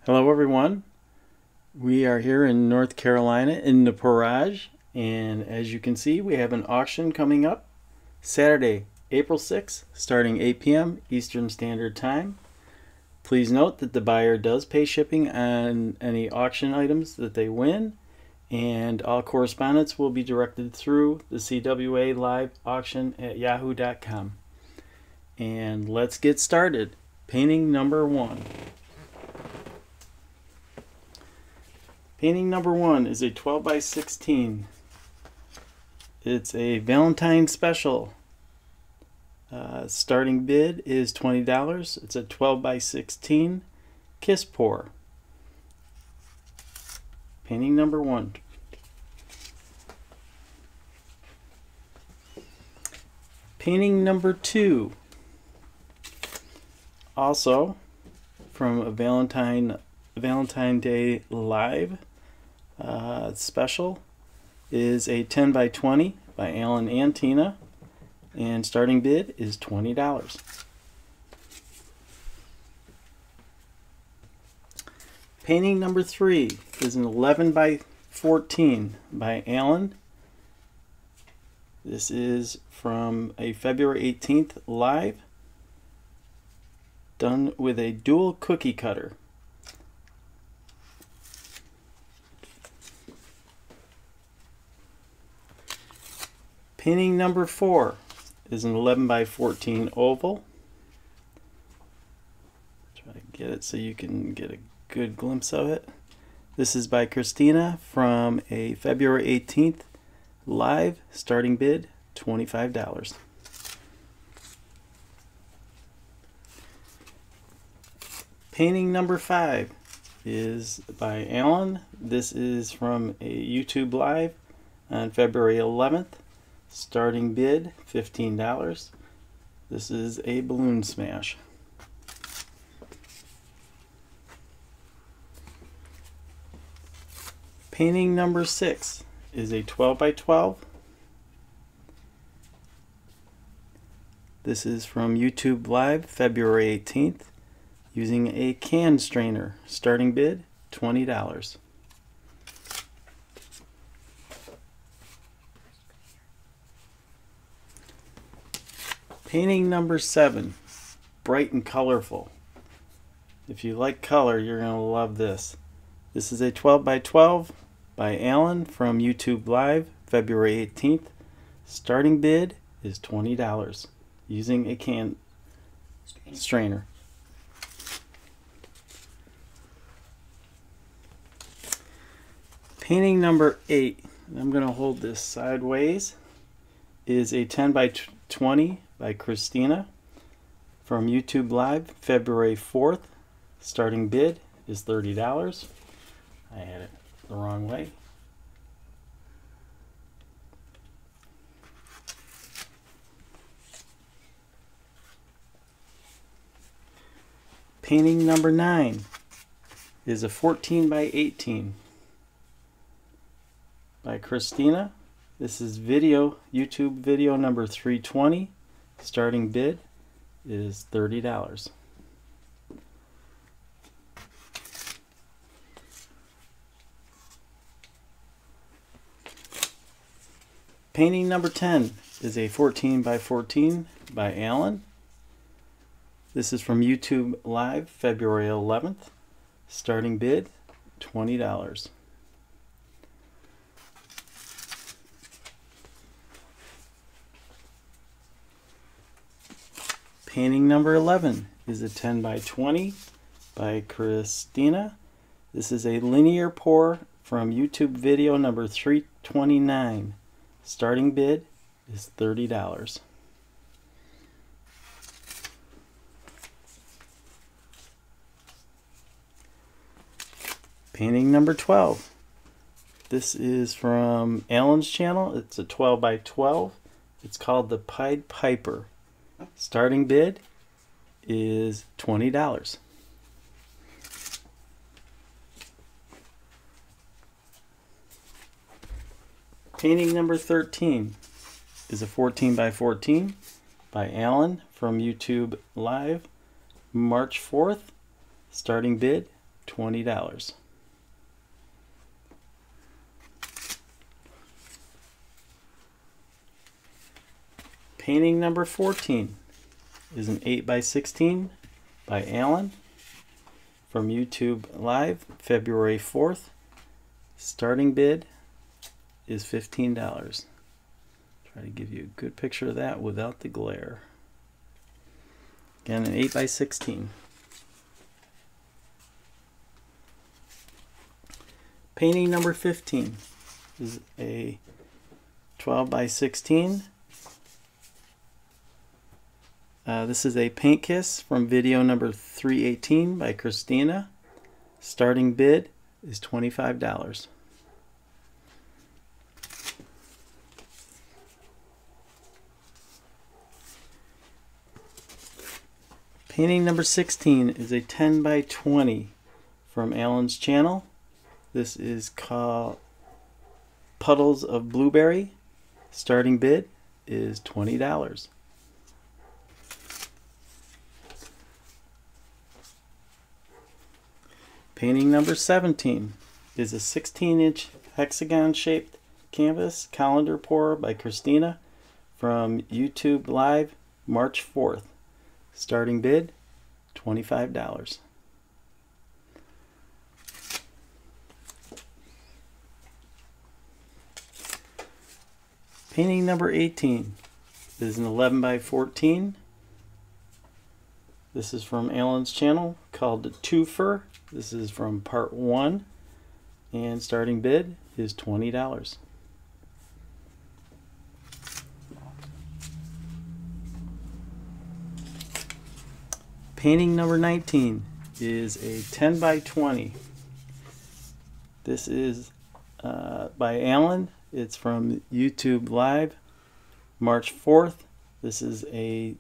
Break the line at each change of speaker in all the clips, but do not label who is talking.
Hello everyone. We are here in North Carolina in the Portage, and as you can see we have an auction coming up Saturday, April 6th, starting 8 p.m. Eastern Standard Time. Please note that the buyer does pay shipping on any auction items that they win, and all correspondence will be directed through the CWA live auction at yahoo.com. And let's get started. Painting number 1. Painting number 1 is a 12 by 16. It's a Valentine special. Starting bid is $20. It's a 12 by 16 kiss pour. Painting number 1. Painting number 2. Also from a Valentine Day live special is a 10 by 20 by Alan and Tina, and starting bid is $20. Painting number 3 is an 11 by 14 by Alan. This is from a February 18th live, done with a dual cookie cutter. Painting number 4 is an 11 by 14 oval. Try to get it so you can get a good glimpse of it. This is by Christina from a February 18th live, starting bid $25. Painting number 5 is by Alan. This is from a YouTube live on February 11th. Starting bid $15. This is a balloon smash. Painting number 6 is a 12 by 12. This is from YouTube Live, February 18th, using a can strainer. Starting bid $20. Painting number 7, bright and colorful. If you like color, you're going to love this. This is a 12 by 12 by Alan from YouTube Live, February 18th. Starting bid is $20 using a can strainer. Painting number 8, and I'm going to hold this sideways, is a 10 by 20 by Christina from YouTube Live, February 4th. Starting bid is $30. I had it the wrong way. Painting number 9 is a 14 by 18 by Christina. This is YouTube video number 320. Starting bid is $30. Painting number 10 is a 14 by 14 by Alan. This is from YouTube Live, February 11th. Starting bid $20. Painting number 11 is a 10 by 20 by Christina. This is a linear pour from YouTube video number 329. Starting bid is $30. Painting number 12. This is from Alan's channel. It's a 12 by 12. It's called the Pied Piper. Starting bid is $20. Painting number 13 is a 14 by 14 by Alan from YouTube Live, March 4th. Starting bid $20. Painting number 14 is an 8x16 by Alan from YouTube Live, February 4th. Starting bid is $15. Try to give you a good picture of that without the glare. Again, an 8x16. Painting number 15 is a 12x16. This is a paint kiss from video number 318 by Christina. Starting bid is $25. Painting number 16 is a 10x20 from Alan's channel. This is called Puddles of Blueberry. Starting bid is $20. Painting number 17 is a 16-inch hexagon-shaped canvas calendar pour by Christina from YouTube Live, March 4th. Starting bid, $25. Painting number 18 is an 11x14. This is from Alan's channel called Twofer. This is from part 1, and starting bid is $20. Painting number 19 is a 10x20. This is by Alan. It's from YouTube Live, March 4th. This is a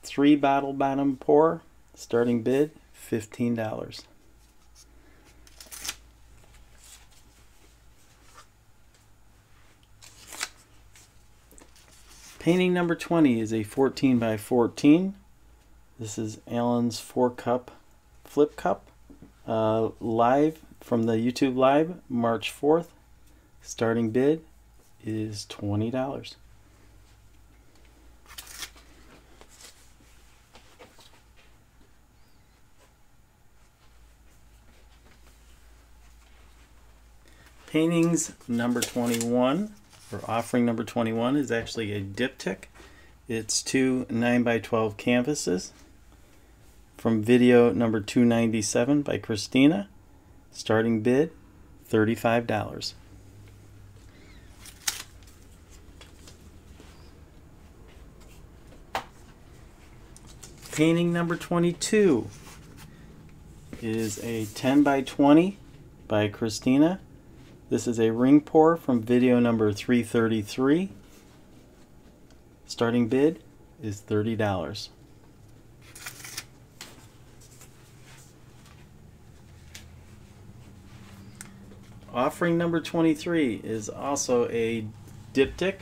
3-bottle bottom pour. Starting bid, $15. Painting number 20 is a 14x14. This is Alan's 4-cup flip cup, live from the YouTube Live, March 4th. Starting bid is $20. Paintings number 21, or offering number 21, is actually a diptych. It's 2 9x12 canvases from video number 297 by Christina. Starting bid, $35. Painting number 22 is a 10x20 by Christina. This is a ring pour from video number 333. Starting bid is $30. Offering number 23 is also a diptych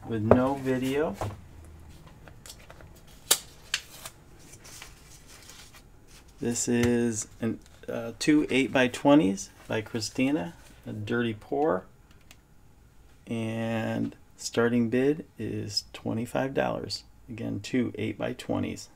with no video. This is two 8x20s by Christina, a dirty pour, and starting bid is $25. Again, two 8x20s.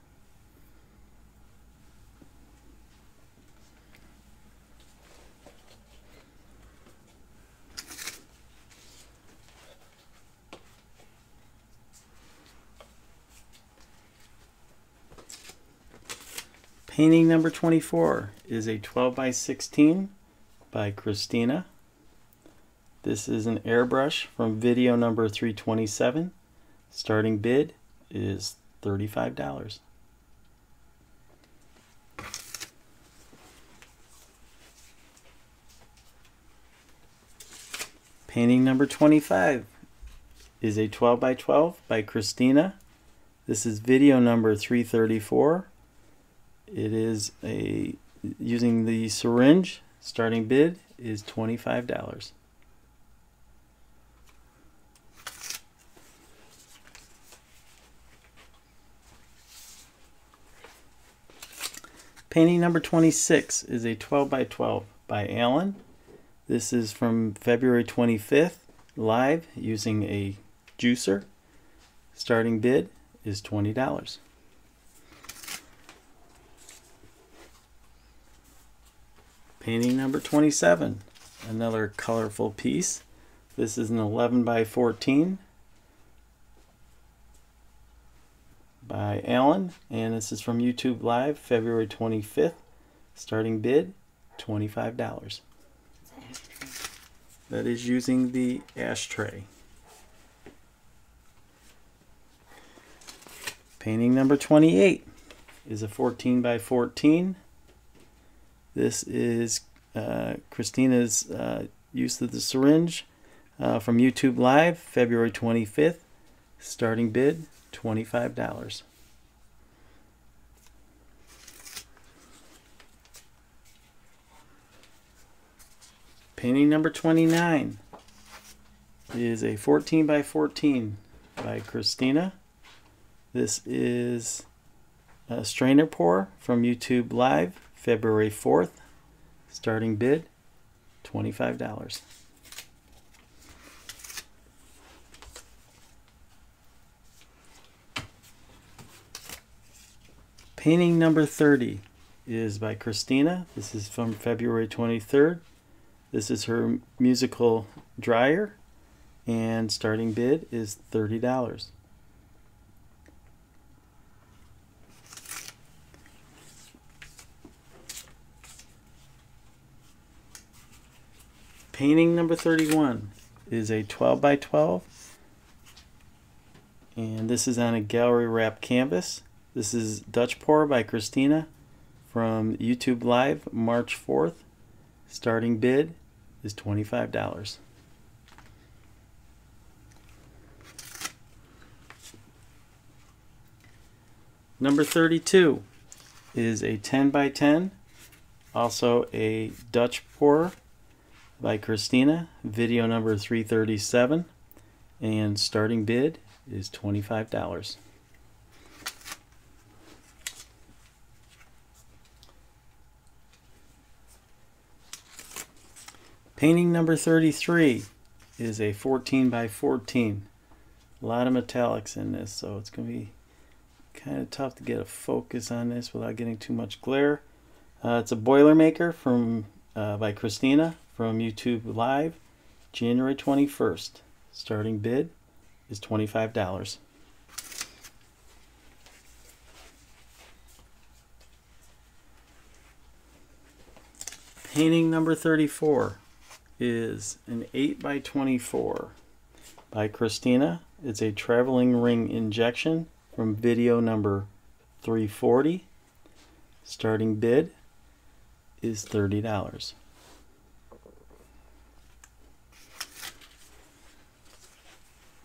Painting number 24 is a 12x16 by Christina. This is an airbrush from video number 327. Starting bid is $35. Painting number 25 is a 12x12 by Christina. This is video number 334. It is using the syringe. Starting bid is $25. Painting number 26 is a 12 by 12 by Alan. This is from February 25th, live, using a juicer. Starting bid is $20. Painting number 27, another colorful piece. This is an 11 by 14 by Alan, and this is from YouTube Live, February 25th. Starting bid, $25. That is using the ashtray. Painting number 28 is a 14 by 14. This is Christina's use of the syringe from YouTube Live, February 25th. Starting bid, $25. Painting number 29 is a 14 by 14 by Christina. This is a strainer pour from YouTube Live, February 4th. Starting bid, $25. Painting number 30 is by Christina. This is from February 23rd. This is her musical dryer, and starting bid is $30. Painting number 31 is a 12 by 12, and this is on a gallery wrap canvas. This is Dutch Pour by Christina from YouTube Live, March 4th. Starting bid is $25. Number 32 is a 10 by 10, also a Dutch Pour by Christina, video number 337, and starting bid is $25. Painting number 33 is a 14 by 14. A lot of metallics in this, so it's going to be kind of tough to get a focus on this without getting too much glare. It's a Boilermaker from by Christina from YouTube Live, January 21st. Starting bid is $25. Painting number 34 is an 8 by 24 by Christina. It's a traveling ring injection from video number 340. Starting bid is $30.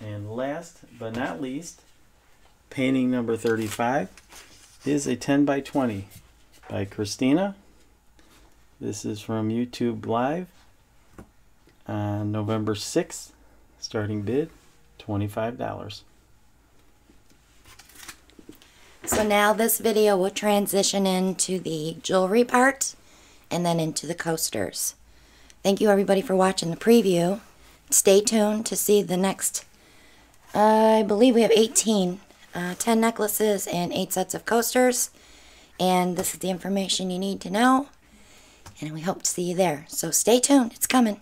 And last but not least, painting number 35 is a 10 by 20 by Christina. This is from YouTube Live on November 6th. Starting bid, $25.
So now this video will transition into the jewelry part and then into the coasters. Thank you everybody for watching the preview. Stay tuned to see the next, I believe we have 10 necklaces and 8 sets of coasters. And this is the information you need to know. And we hope to see you there. So stay tuned. It's coming.